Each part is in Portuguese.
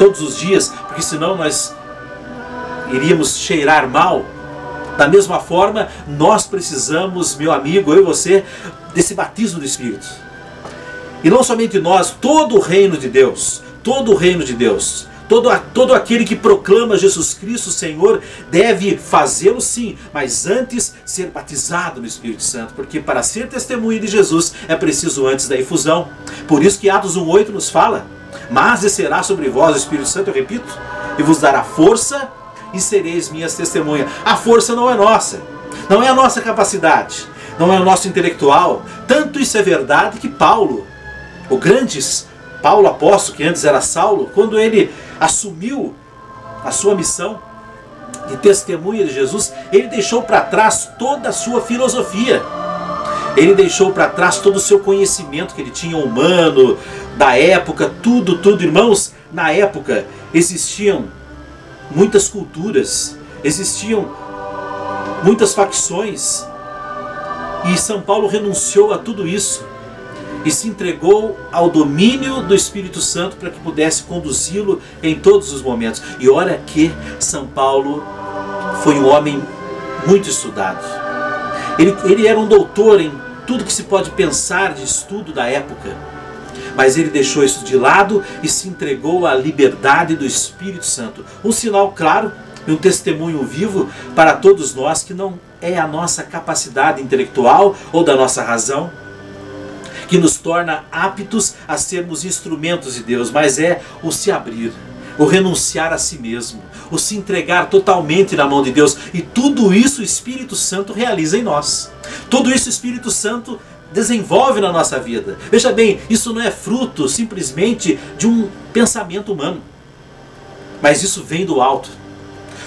todos os dias, porque senão nós iríamos cheirar mal. Da mesma forma, nós precisamos, meu amigo, eu e você, desse batismo do Espírito. E não somente nós, todo o reino de Deus, todo o reino de Deus, todo aquele que proclama Jesus Cristo Senhor, deve fazê-lo sim, mas antes ser batizado no Espírito Santo, porque para ser testemunha de Jesus é preciso antes da efusão. Por isso que Atos 1,8 nos fala: mas descerá sobre vós o Espírito Santo, eu repito, e vos dará força, e sereis minhas testemunhas. A força não é nossa, não é a nossa capacidade, não é o nosso intelectual. Tanto isso é verdade que Paulo, o grande Paulo apóstolo, que antes era Saulo, quando ele assumiu a sua missão de testemunha de Jesus, ele deixou para trás toda a sua filosofia. Ele deixou para trás todo o seu conhecimento que ele tinha humano, da época, tudo, irmãos. Na época existiam muitas culturas, existiam muitas facções, e São Paulo renunciou a tudo isso e se entregou ao domínio do Espírito Santo para que pudesse conduzi-lo em todos os momentos. E olha que São Paulo foi um homem muito estudado. Ele era um doutor em tudo que se pode pensar de estudo da época. Mas ele deixou isso de lado e se entregou à liberdade do Espírito Santo. Um sinal claro e um testemunho vivo para todos nós que não é a nossa capacidade intelectual ou da nossa razão que nos torna aptos a sermos instrumentos de Deus, mas é o se abrir, o renunciar a si mesmo, o se entregar totalmente na mão de Deus. E tudo isso o Espírito Santo realiza em nós. Tudo isso o Espírito Santo desenvolve na nossa vida. Veja bem, isso não é fruto simplesmente de um pensamento humano, mas isso vem do alto.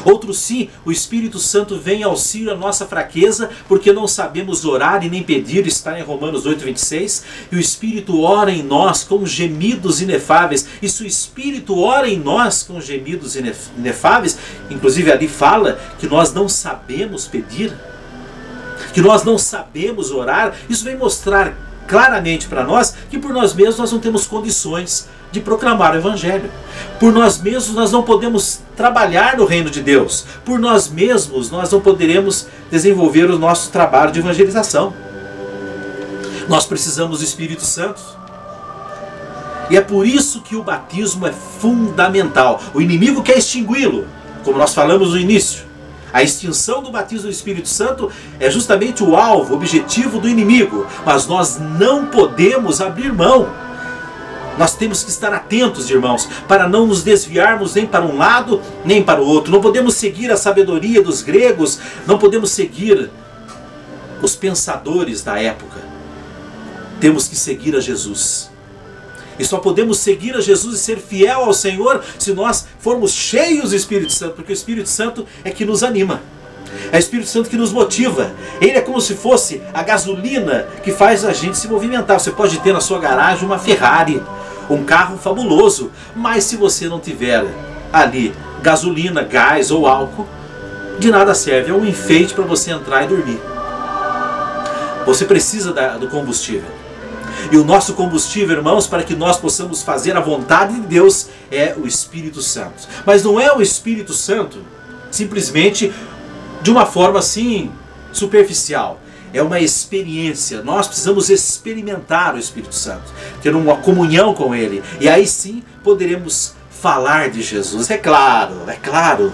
Outro sim, o Espírito Santo vem em auxílio à nossa fraqueza, porque não sabemos orar e nem pedir, está em Romanos 8,26, e o Espírito ora em nós com gemidos inefáveis. E se o Espírito ora em nós com gemidos inefáveis, inclusive ali fala que nós não sabemos pedir, que nós não sabemos orar, isso vem mostrar claramente para nós que por nós mesmos nós não temos condições de proclamar o Evangelho. Por nós mesmos nós não podemos trabalhar no reino de Deus. Por nós mesmos nós não poderemos desenvolver o nosso trabalho de evangelização. Nós precisamos do Espírito Santo. E é por isso que o batismo é fundamental. O inimigo quer extingui-lo, como nós falamos no início. A extinção do batismo do Espírito Santo é justamente o alvo, o objetivo do inimigo. Mas nós não podemos abrir mão. Nós temos que estar atentos, irmãos, para não nos desviarmos nem para um lado, nem para o outro. Não podemos seguir a sabedoria dos gregos, não podemos seguir os pensadores da época. Temos que seguir a Jesus. E só podemos seguir a Jesus e ser fiel ao Senhor se nós formos cheios do Espírito Santo, porque o Espírito Santo é que nos anima. É o Espírito Santo que nos motiva. Ele é como se fosse a gasolina que faz a gente se movimentar. Você pode ter na sua garagem uma Ferrari, um carro fabuloso, mas se você não tiver ali gasolina, gás ou álcool, de nada serve. É um enfeite para você entrar e dormir. Você precisa do combustível. E o nosso combustível, irmãos, para que nós possamos fazer a vontade de Deus, é o Espírito Santo. Mas não é o Espírito Santo simplesmente de uma forma assim superficial. É uma experiência. Nós precisamos experimentar o Espírito Santo, ter uma comunhão com Ele. E aí sim poderemos falar de Jesus. É claro.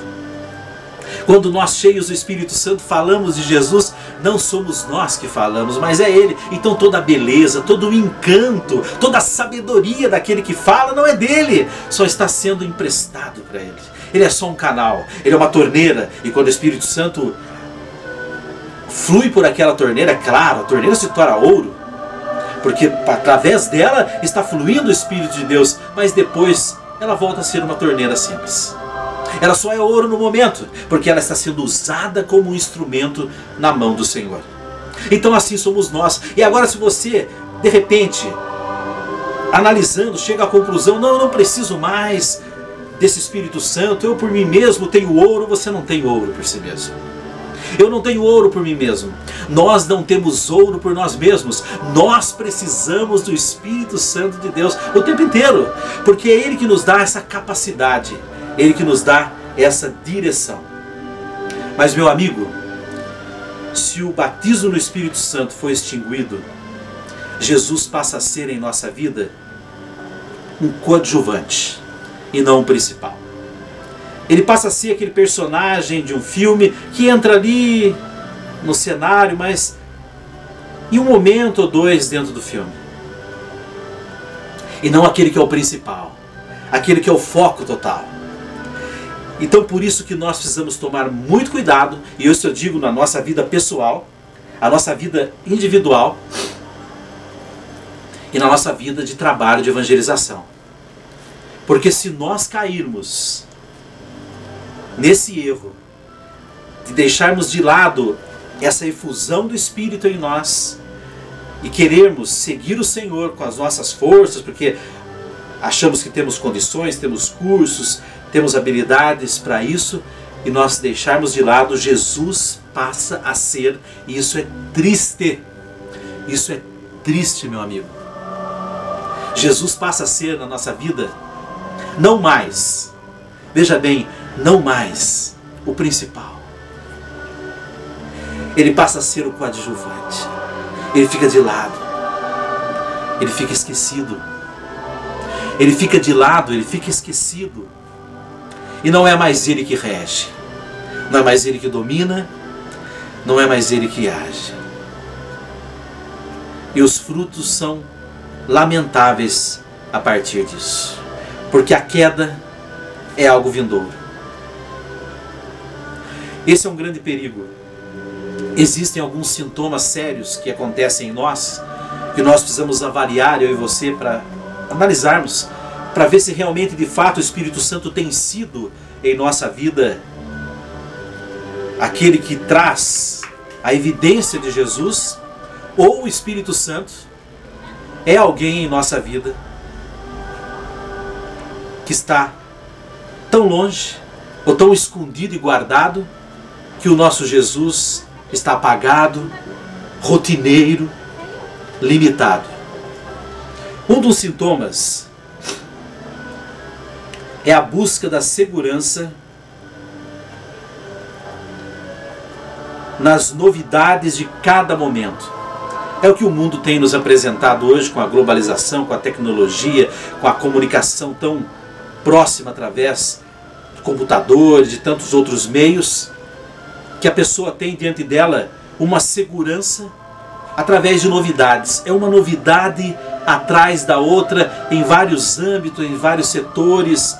Quando nós, cheios do Espírito Santo, falamos de Jesus, não somos nós que falamos, mas é Ele. Então toda a beleza, todo o encanto, toda a sabedoria daquele que fala não é dele, só está sendo emprestado para Ele. Ele é só um canal, Ele é uma torneira, e quando o Espírito Santo flui por aquela torneira, é claro, a torneira se torna ouro, porque através dela está fluindo o Espírito de Deus, mas depois ela volta a ser uma torneira simples. Ela só é ouro no momento, porque ela está sendo usada como um instrumento na mão do Senhor. Então assim somos nós. E agora, se você, de repente, analisando, chega à conclusão, não, eu não preciso mais desse Espírito Santo, eu por mim mesmo tenho ouro, você não tem ouro por si mesmo. Eu não tenho ouro por mim mesmo. Nós não temos ouro por nós mesmos. Nós precisamos do Espírito Santo de Deus o tempo inteiro, porque é Ele que nos dá essa capacidade, Ele que nos dá essa direção. Mas, meu amigo, se o batismo no Espírito Santo for extinguido, Jesus passa a ser em nossa vida um coadjuvante e não um principal. Ele passa a ser aquele personagem de um filme que entra ali no cenário, mas em um momento ou dois dentro do filme. E não aquele que é o principal, aquele que é o foco total. Então por isso que nós precisamos tomar muito cuidado, e isso eu digo na nossa vida pessoal, a nossa vida individual e na nossa vida de trabalho de evangelização. Porque se nós cairmos nesse erro de deixarmos de lado essa efusão do Espírito em nós e querermos seguir o Senhor com as nossas forças, porque achamos que temos condições, temos cursos, temos habilidades para isso, e nós deixarmos de lado, Jesus passa a ser, e isso é triste. Isso é triste, meu amigo. Jesus passa a ser na nossa vida não mais, veja bem, não mais o principal. Ele passa a ser o coadjuvante. Ele fica de lado. Ele fica esquecido. Ele fica de lado, ele fica esquecido. E não é mais ele que rege. Não é mais ele que domina. Não é mais ele que age. E os frutos são lamentáveis a partir disso. Porque a queda é algo vindouro. Esse é um grande perigo. Existem alguns sintomas sérios que acontecem em nós, que nós precisamos avaliar, eu e você, para analisarmos, para ver se realmente, de fato, o Espírito Santo tem sido em nossa vida aquele que traz a evidência de Jesus, ou o Espírito Santo é alguém em nossa vida que está tão longe, ou tão escondido e guardado, que o nosso Jesus está apagado, rotineiro, limitado. Um dos sintomas é a busca da segurança nas novidades de cada momento. É o que o mundo tem nos apresentado hoje, com a globalização, com a tecnologia, com a comunicação tão próxima através do computador, de tantos outros meios, que a pessoa tem diante dela uma segurança através de novidades. É uma novidade atrás da outra, em vários âmbitos, em vários setores,